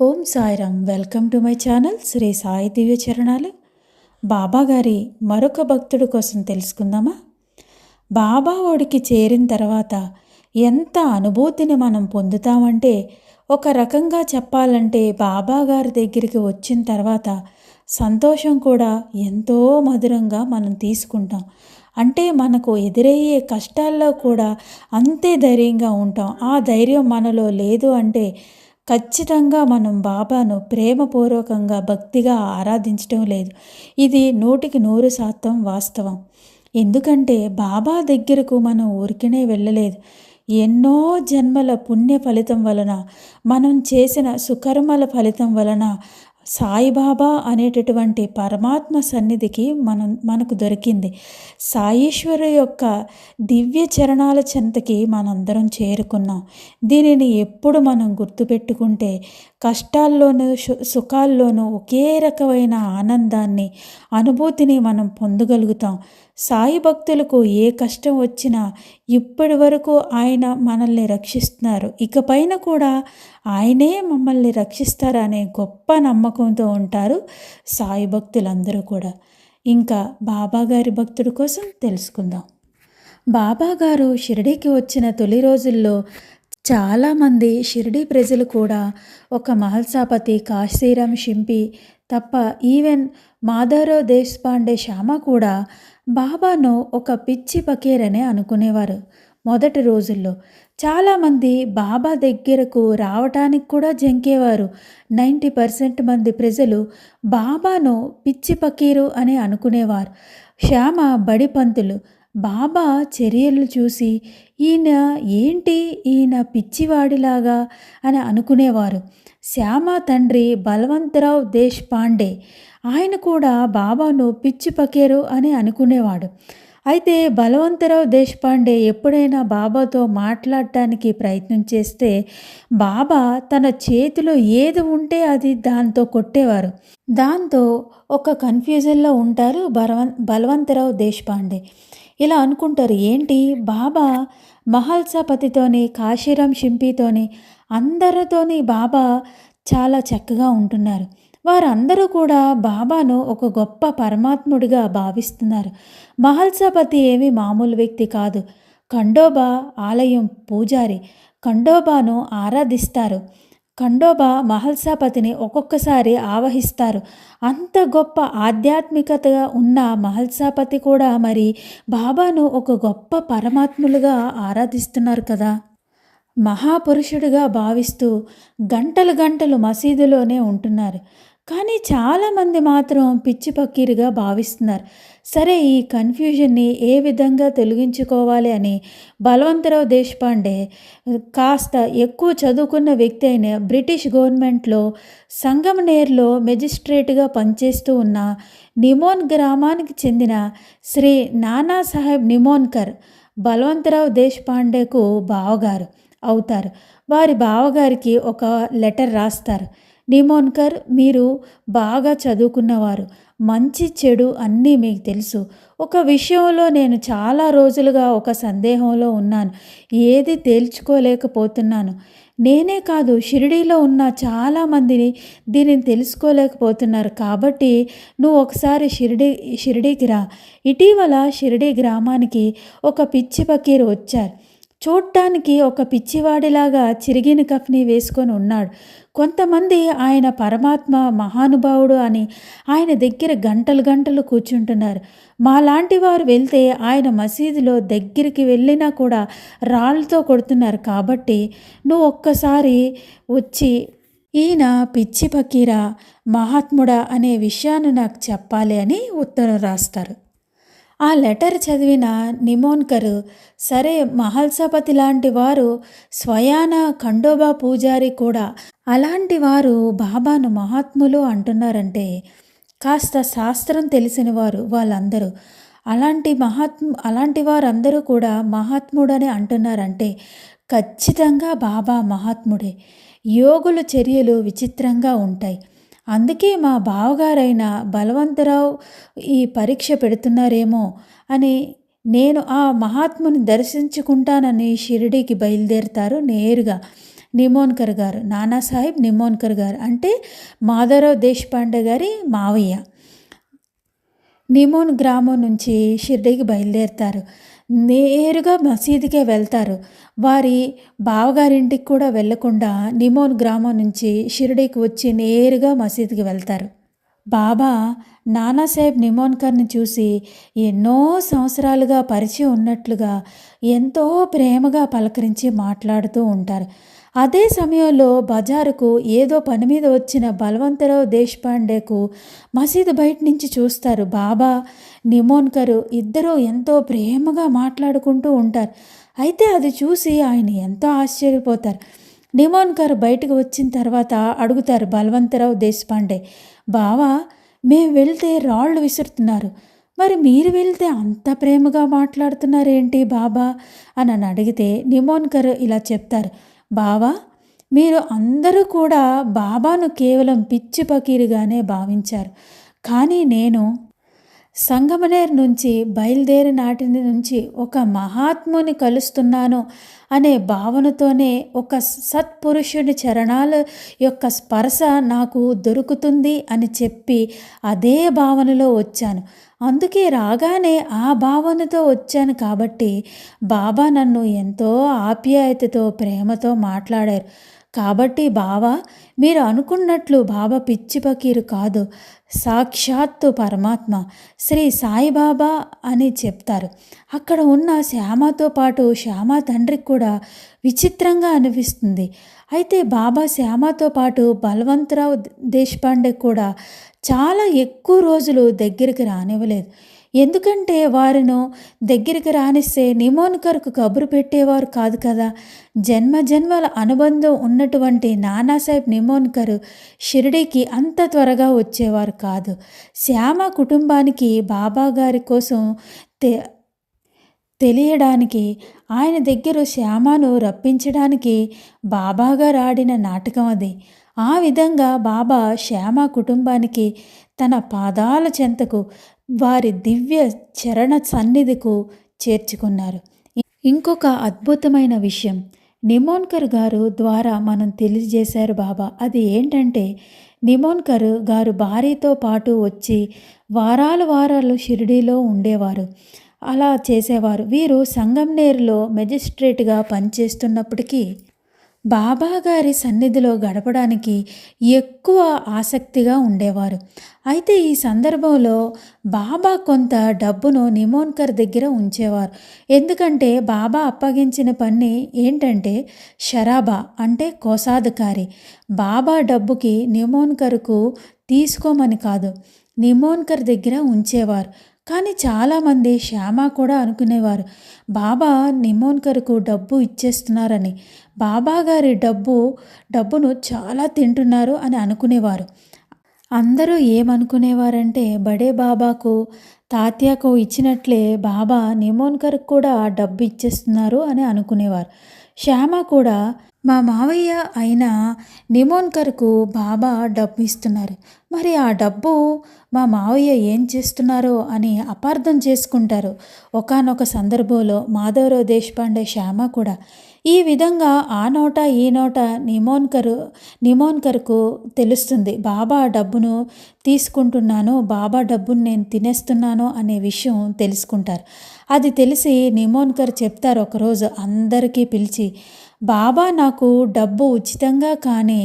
Om Sairam. Welcome to my channel Shri Sai Divya చరణాలు. బాబా గారి మరొక భక్తుడి కోసం తెలుసుకుందామా? బాబా ఒడికి చేరిన తర్వాత ఎంత అనుభూతిని మనం పొందుతామంటే, ఒక రకంగా చెప్పాలంటే బాబా గారి దగ్గరికి వచ్చిన తర్వాత సంతోషం కూడా ఎంతో మధురంగా మనం తీసుకుంటాం. అంటే మనకు ఎదురయ్యే కష్టాల్లో కూడా అంతే ధైర్యంగా ఉంటాం. ఆ ధైర్యం మనలో లేదు అంటే ఖచ్చితంగా మనం బాబాను ప్రేమపూర్వకంగా భక్తిగా ఆరాధించటం లేదు. ఇది 100% వాస్తవం. ఎందుకంటే బాబా దగ్గరకు మనం ఊరికనే వెళ్ళలేదు. ఎన్నో జన్మల పుణ్య ఫలితం వలన, మనం చేసిన సుకర్మల ఫలితం వలన సాయిబాబా అనేటటువంటి పరమాత్మ సన్నిధికి మనకు దొరికింది. సాయీశ్వరు యొక్క దివ్య చరణాల చెంతకి మనందరం చేరుకున్నాం. దీనిని ఎప్పుడు మనం గుర్తుపెట్టుకుంటే కష్టాల్లోనూ సుఖాల్లోనూ ఒకే రకమైన ఆనందాన్ని, అనుభూతిని మనం పొందగలుగుతాం. సాయి భక్తులకు ఏ కష్టం వచ్చినా ఇప్పటి వరకు ఆయన మనల్ని రక్షిస్తున్నారు, ఇకపైన కూడా ఆయనే మమ్మల్ని రక్షిస్తారనే గొప్ప నమ్మకంతో ఉంటారు సాయి భక్తులందరూ కూడా. ఇంకా బాబాగారి భక్తుడి కోసం తెలుసుకుందాం. బాబాగారు షిరిడీకి వచ్చిన తొలి రోజుల్లో చాలామంది షిరిడీ ప్రజలు కూడా ఒక మహల్సాపతి, కాశీరామ్ షింపి తప్ప ఈవెన్ మాధవరావు దేశపాండే శ్యామ కూడా బాబాను ఒక పిచ్చి పకీరనే అనుకునేవారు. మొదటి రోజుల్లో చాలామంది బాబా దగ్గరకు రావటానికి కూడా జంకేవారు. 90% మంది ప్రజలు బాబాను పిచ్చి పకీరు అని అనుకునేవారు. శ్యామ బడి పంతులు బాబా చర్యలు చూసి ఈయన పిచ్చివాడిలాగా అని అనుకునేవారు. శ్యామ తండ్రి బలవంతరావు దేశపాండే ఆయన కూడా బాబాను పిచ్చి పకీరు అని అనుకునేవాడు. అయితే బలవంతరావు దేశపాండే ఎప్పుడైనా బాబాతో మాట్లాడటానికి ప్రయత్నం చేస్తే బాబా తన చేతిలో ఏది ఉంటే అది దాంతో కొట్టేవారు. దాంతో ఒక కన్ఫ్యూజన్లో ఉంటారు బలవంతరావు దేశపాండే. ఇలా అనుకుంటారు, ఏంటి బాబా మహల్సాపతితోని, కాశీరామ్ షింపీతోని, అందరితోని బాబా చాలా చక్కగా ఉంటున్నారు. వారందరూ కూడా బాబాను ఒక గొప్ప పరమాత్ముడిగా భావిస్తున్నారు. మహల్సాపతి ఏమీ మామూలు వ్యక్తి కాదు. ఖండోబా ఆలయం పూజారి. ఖండోబాను ఆరాధిస్తారు. ఖండోబా మహల్సాపతిని ఒక్కొక్కసారి ఆవహిస్తారు. అంత గొప్ప ఆధ్యాత్మికతగా ఉన్న మహల్సాపతి కూడా మరి బాబాను ఒక గొప్ప పరమాత్ములుగా ఆరాధిస్తున్నారు కదా. మహాపురుషుడిగా భావిస్తూ గంటలు గంటలు మసీదులోనే ఉంటున్నారు. కానీ చాలామంది మాత్రం పిచ్చి పక్కీరుగా భావిస్తున్నారు. సరే, ఈ కన్ఫ్యూజన్ని ఏ విధంగా తొలగించుకోవాలి అని బలవంతరావు దేశపాండే కాస్త ఎక్కువ చదువుకున్న వ్యక్తి అయిన బ్రిటిష్ గవర్నమెంట్లో సంగమనేర్లో మెజిస్ట్రేట్గా పనిచేస్తూ ఉన్న నిమోన్ గ్రామానికి చెందిన శ్రీ నానాసాహెబ్ నిమోన్కర్ బలవంతరావు దేశపాండేకు బావగారు అవుతారు. వారి బావగారికి ఒక లెటర్ రాస్తారు. నిమోన్కర్, మీరు బాగా చదువుకున్నవారు, మంచి చెడు అన్నీ మీకు తెలుసు. ఒక విషయంలో నేను చాలా రోజులుగా ఒక సందేహంలో ఉన్నాను, ఏది తేల్చుకోలేకపోతున్నాను. నేనే కాదు, షిరిడీలో ఉన్న చాలామందిని దీనిని తెలుసుకోలేకపోతున్నారు. కాబట్టి నువ్వు ఒకసారి షిరిడీకి రా. ఇటీవల షిరిడీ గ్రామానికి ఒక పిచ్చి పకీరు వచ్చారు. చూడటానికి ఒక పిచ్చివాడిలాగా చిరిగిన కఫ్ని వేసుకొని ఉన్నాడు. కొంతమంది ఆయన పరమాత్మ మహానుభావుడు అని ఆయన దగ్గర గంటలు గంటలు కూర్చుంటున్నారు. మాలాంటి వారు వెళ్తే ఆయన మసీదులో దగ్గరికి వెళ్ళినా కూడా రాళ్ళతో కొడుతున్నారు. కాబట్టి నువ్వు ఒక్కసారి వచ్చి ఈయన పిచ్చి పకీరా మహాత్ముడా అనే విషయాన్ని నాకు చెప్పాలి అని ఉత్తరం రాస్తారు. ఆ లెటర్ చదివిన నిమోన్కర్, సరే మహల్సాపతి లాంటి వారు స్వయాన ఖండోబా పూజారి కూడా అలాంటి వారు బాబాను మహాత్ములు అంటున్నారంటే కాస్త శాస్త్రం తెలిసిన వారు వాళ్ళందరూ, అలాంటి వారందరూ కూడా మహాత్ముడని అంటున్నారంటే ఖచ్చితంగా బాబా మహాత్ముడే. యోగుల చర్యలు విచిత్రంగా ఉంటాయి. అందుకే మా బావగారైన బలవంతరావు ఈ పరీక్ష పెడుతున్నారేమో అని నేను ఆ మహాత్ముని దర్శించుకుంటానని షిరిడీకి బయలుదేరుతారు నేరుగా. నిమోన్కర్ గారు, నానాసాహెబ్ నిమోన్కర్ గారు అంటే మాధవరావు దేశపాండే గారి మావయ్య. నిమోన్ గ్రామం నుంచి షిర్డీకి బయలుదేరుతారు. నేరుగా మసీదుకే వెళ్తారు. వారి బావగారింటికి కూడా వెళ్ళకుండా నిమోన్ గ్రామం నుంచి షిర్డీకి వచ్చి నేరుగా మసీదుకి వెళ్తారు. బాబా నానాసాహెబ్ నిమోన్కర్ని చూసి ఎన్నో సంవత్సరాలుగా పరిచయం ఉన్నట్లుగా ఎంతో ప్రేమగా పలకరించి మాట్లాడుతూ ఉంటారు. అదే సమయంలో బజారుకు ఏదో పని మీద వచ్చిన బలవంతరావు దేశపాండేకు మసీదు బయట నుంచి చూస్తారు. బాబా నిమోన్కర్ ఇద్దరూ ఎంతో ప్రేమగా మాట్లాడుకుంటూ ఉంటారు. అయితే అది చూసి ఆయన ఎంతో ఆశ్చర్యపోతారు. నిమోన్కర్ బయటకు వచ్చిన తర్వాత అడుగుతారు బలవంతరావు దేశపాండే, బావా మేము వెళ్తే రాళ్ళు విసురుతున్నారు, మరి మీరు వెళ్తే అంత ప్రేమగా మాట్లాడుతున్నారేంటి బాబా అని అడిగితే నిమోన్కర్ ఇలా చెప్తారు, బావా మీరు అందరూ కూడా బాబాను కేవలం పిచ్చి పకీరుగానే భావించారు, కానీ నేను సంగమనేర్ నుంచి బయలుదేరి నాటి నుంచి ఒక మహాత్ముని కలుస్తున్నాను అనే భావనతోనే ఒక సత్పురుషుడి చరణాల యొక్క స్పర్శ నాకు దొరుకుతుంది అని చెప్పి అదే భావనలో వచ్చాను. అందుకే రాగానే ఆ భావనతో వచ్చాను కాబట్టి బాబా నన్ను ఎంతో ఆప్యాయతతో ప్రేమతో మాట్లాడారు. కాబట్టి బావా మీరు అనుకున్నట్లు బాబా పిచ్చి పకీరు కాదు, సాక్షాత్తు పరమాత్మ శ్రీ సాయిబాబా అని చెప్తారు. అక్కడ ఉన్న శ్యామతో పాటు శ్యామ తండ్రికి కూడా విచిత్రంగా అనిపిస్తుంది. అయితే బాబా శ్యామతో పాటు బలవంతరావు దేశపాండే కూడా చాలా ఎక్కువ రోజులు దగ్గరికి రానివ్వలేదు. ఎందుకంటే వారిను దగ్గరికి రానిస్తే నిమోన్కర్కు కబురు పెట్టేవారు కాదు కదా. జన్మజన్మల అనుబంధం ఉన్నటువంటి నానాసాహెబ్ నిమోన్కర్ షిరిడీకి అంత త్వరగా వచ్చేవారు కాదు. శ్యామ కుటుంబానికి బాబా గారి కోసం తెలియడానికి ఆయన దగ్గర శ్యామను రప్పించడానికి బాబాగారు ఆడిన నాటకం అది. ఆ విధంగా బాబా శ్యామ కుటుంబానికి తన పాదాల చెంతకు వారి దివ్య చరణ సన్నిధికు చేర్చుకున్నారు. ఇంకొక అద్భుతమైన విషయం నిమోన్కర్ గారు ద్వారా మనం తెలియజేశారు బాబా. అది ఏంటంటే నిమోన్కర్ గారు భార్యతో పాటు వచ్చి వారాలు షిరిడీలో ఉండేవారు. అలా చేసేవారు. వీరు సంగంనేరులో మెజిస్ట్రేట్గా పనిచేస్తున్నప్పటికీ బాబా గారి సన్నిధిలో గడపడానికి ఎక్కువ ఆసక్తిగా ఉండేవారు. అయితే ఈ సందర్భంలో బాబా కొంత డబ్బును నిమోన్కర్ దగ్గర ఉంచేవారు. ఎందుకంటే బాబా అప్పగించిన పని ఏంటంటే షరాబా అంటే కోశాధికారి. బాబా డబ్బుకి నిమోన్కర్కు తీసుకోమని కాదు, నిమోన్కర్ దగ్గర ఉంచేవారు. కానీ చాలామంది శ్యామ కూడా అనుకునేవారు బాబా నిమోన్కర్కు డబ్బు ఇచ్చేస్తున్నారని, బాబా గారి డబ్బును చాలా తింటున్నారు అని అనుకునేవారు. అందరూ ఏమనుకునేవారంటే బడే బాబాకు తాత్యాకు ఇచ్చినట్లే బాబా నిమోన్కర్కు కూడా డబ్బు ఇచ్చేస్తున్నారు అని అనుకునేవారు. శ్యామ కూడా మా మావయ్య అయిన నిమోన్కర్కు బాబా డబ్బు ఇస్తున్నారు, మరి ఆ డబ్బు మా మావయ్య ఏం చేస్తున్నారో అని అపార్థం చేసుకుంటారు. ఒకానొక సందర్భంలో మాధవరావు దేశపాండే శ్యామ కూడా ఈ విధంగా ఆ నోట ఈ నోట నిమోన్కర్కు తెలుస్తుంది బాబా డబ్బును తీసుకుంటున్నాను, బాబా డబ్బును నేను తినేస్తున్నాను అనే విషయం తెలుసుకుంటారు. అది తెలిసి నిమోన్కర్ చెప్తారు ఒకరోజు అందరికీ పిలిచి, బాబా నాకు డబ్బు ఉచితంగా కానీ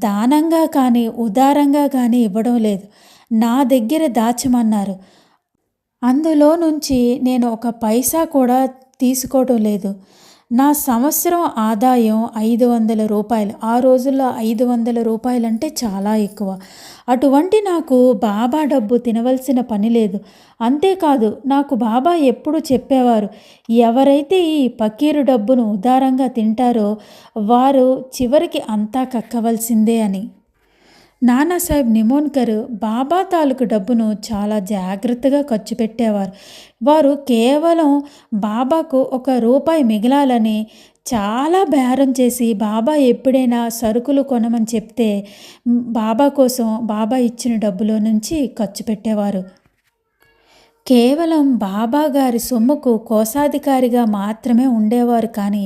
దానంగా కానీ ఉదారంగా కానీ ఇవ్వడం లేదు, నా దగ్గర దాచమన్నారు, అందులో నుంచి నేను ఒక పైసా కూడా తీసుకోవడం లేదు. నా సంవత్సరం ఆదాయం 500 రూపాయలు. ఆ రోజుల్లో 500 రూపాయలు అంటే చాలా ఎక్కువ. అటువంటి నాకు బాబా డబ్బు తినవలసిన పని లేదు. అంతేకాదు నాకు బాబా ఎప్పుడు చెప్పేవారు, ఎవరైతే ఈ పకీరు డబ్బును ఉదారంగా తింటారో వారు చివరికి అంతా కక్కవలసిందే అని. నానాసాహెబ్ నిమోన్కర్ బాబా తాలూకు డబ్బును చాలా జాగ్రత్తగా ఖర్చు పెట్టేవారు. వారు కేవలం బాబాకు ₹1 మిగలాలని చాలా బేరం చేసి బాబా ఎప్పుడైనా సరుకులు కొనమని చెప్తే బాబా కోసం బాబా ఇచ్చిన డబ్బులో నుంచి ఖర్చు పెట్టేవారు. కేవలం బాబా గారి సొమ్ముకు కోశాధికారిగా మాత్రమే ఉండేవారు. కానీ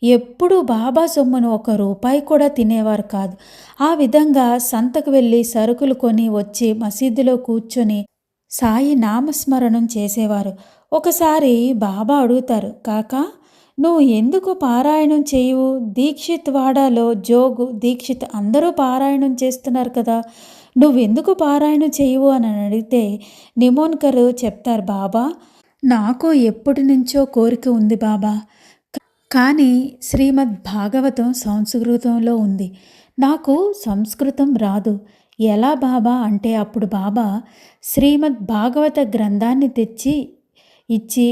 ఎప్పుడూ బాబా సొమ్మును ఒక రూపాయి కూడా తినేవారు కాదు. ఆ విధంగా సంతకు వెళ్ళి సరుకులు కొని వచ్చి మసీదులో కూర్చొని సాయి నామస్మరణం చేసేవారు. ఒకసారి బాబా అడుగుతారు, కాకా నువ్వు ఎందుకు పారాయణం చేయవు? దీక్షిత్ వాడాలో జోగు దీక్షిత్ అందరూ పారాయణం చేస్తున్నారు కదా, నువ్వెందుకు పారాయణం చేయవు అని అడిగితే నిమోన్కర్ చెప్తారు, బాబా నాకు ఎప్పటి నుంచో కోరిక ఉంది బాబా, కానీ శ్రీమద్ భాగవతం సంస్కృతంలో ఉంది, నాకు సంస్కృతం రాదు. ఎలా బాబా అంటే అప్పుడు బాబా శ్రీమద్ భాగవత గ్రంథాన్ని తెచ్చి ఇచ్చి,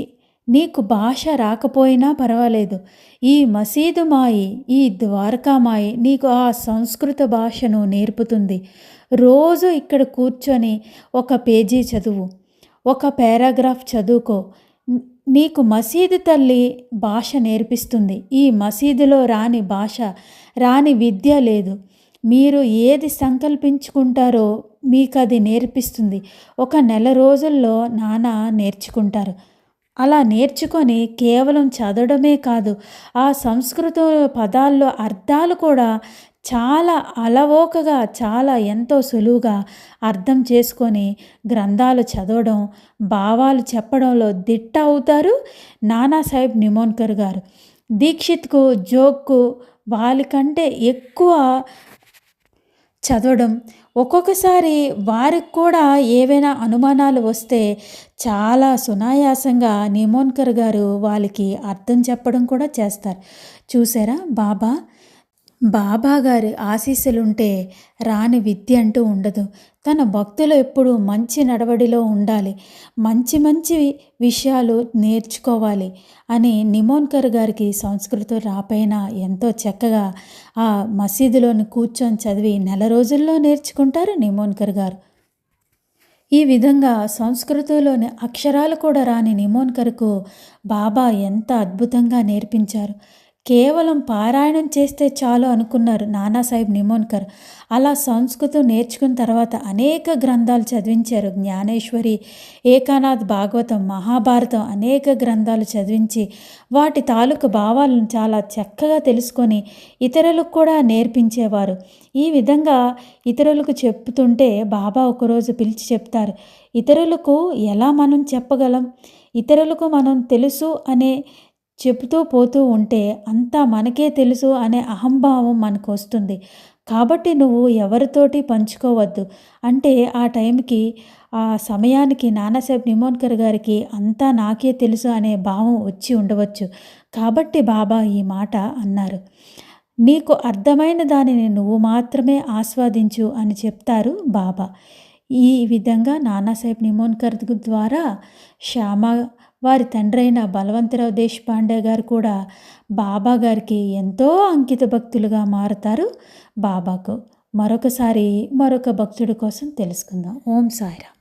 నీకు భాష రాకపోయినా పర్వాలేదు, ఈ మసీదు మాయి, ఈ ద్వారకామాయి నీకు ఆ సంస్కృత భాషను నేర్పుతుంది. రోజు ఇక్కడ కూర్చొని ఒక పేజీ చదువు, ఒక పారాగ్రాఫ్ చదువుకో, నీకు మసీదు తల్లి భాష నేర్పిస్తుంది. ఈ మసీదులో రాని భాష, రాని విద్య లేదు. మీరు ఏది సంకల్పించుకుంటారో మీకు అది నేర్పిస్తుంది. ఒక నెల రోజుల్లో నాన్న నేర్చుకుంటారు. అలా నేర్చుకొని కేవలం చదవడమే కాదు, ఆ సంస్కృత పదాల్లో అర్థాలు కూడా చాలా అలవోకగా, చాలా ఎంతో సులువుగా అర్థం చేసుకొని గ్రంథాలు చదవడం, భావాలు చెప్పడంలో దిట్ట అవుతారు నానాసాహెబ్ నిమోన్కర్ గారు. దీక్షిత్కు జోక్కు వాళ్ళకంటే ఎక్కువ చదవడం, ఒక్కొక్కసారి వారికి కూడా ఏవైనా అనుమానాలు వస్తే చాలా సునాయాసంగా నిమోన్కర్ గారు వాళ్ళకి అర్థం చెప్పడం కూడా చేస్తారు. చూసారా, బాబా గారి ఆశీస్సులుంటే రాని విద్య అంటూ ఉండదు. తన భక్తులు ఎప్పుడూ మంచి నడవడిలో ఉండాలి, మంచి మంచి విషయాలు నేర్చుకోవాలి అని నిమోన్కర్ గారికి సంస్కృతం రాపైనా ఎంతో చక్కగా ఆ మసీదులోని కూర్చొని చదివి నెల రోజుల్లో నేర్చుకుంటారు నిమోన్కర్ గారు. ఈ విధంగా సంస్కృతంలోని అక్షరాలు కూడా రాని నిమోన్కర్కు బాబా ఎంత అద్భుతంగా నేర్పించారు. కేవలం పారాయణం చేస్తే చాలు అనుకున్నారు నానాసాహెబ్ నిమోన్కర్. అలా సంస్కృతం నేర్చుకున్న తర్వాత అనేక గ్రంథాలు చదివించారు. జ్ఞానేశ్వరి, ఏకానాథ్ భాగవతం, మహాభారతం అనేక గ్రంథాలు చదివించి వాటి తాలూకు భావాలను చాలా చక్కగా తెలుసుకొని ఇతరులకు కూడా నేర్పించేవారు. ఈ విధంగా ఇతరులకు చెప్తుంటే బాబా ఒకరోజు పిలిచి చెప్తారు, ఇతరులకు ఎలా మనం చెప్పగలం? ఇతరులకు మనం తెలుసు అనే చెబుతూ పోతూ ఉంటే అంతా మనకే తెలుసు అనే అహంభావం మనకు వస్తుంది. కాబట్టి నువ్వు ఎవరితోటి పంచుకోవద్దు అంటే ఆ టైంకి, ఆ సమయానికి నానాసాహెబ్ నిమోన్కర్ గారికి అంతా నాకే తెలుసు అనే భావం వచ్చి ఉండవచ్చు. కాబట్టి బాబా ఈ మాట అన్నారు, నీకు అర్థమైన దానిని నువ్వు మాత్రమే ఆస్వాదించు అని చెప్తారు బాబా. ఈ విధంగా నానాసాహెబ్ నిమోన్కర్ ద్వారా శ్యామ వారి తండ్రైన బలవంతరావు దేశపాండే గారు కూడా బాబా గారికి ఎంతో అంకిత భక్తులుగా మారుతారు. బాబాకు మరొకసారి మరొక భక్తుడి కోసం తెలుసుకుందాం. ఓం సాయిరామ్.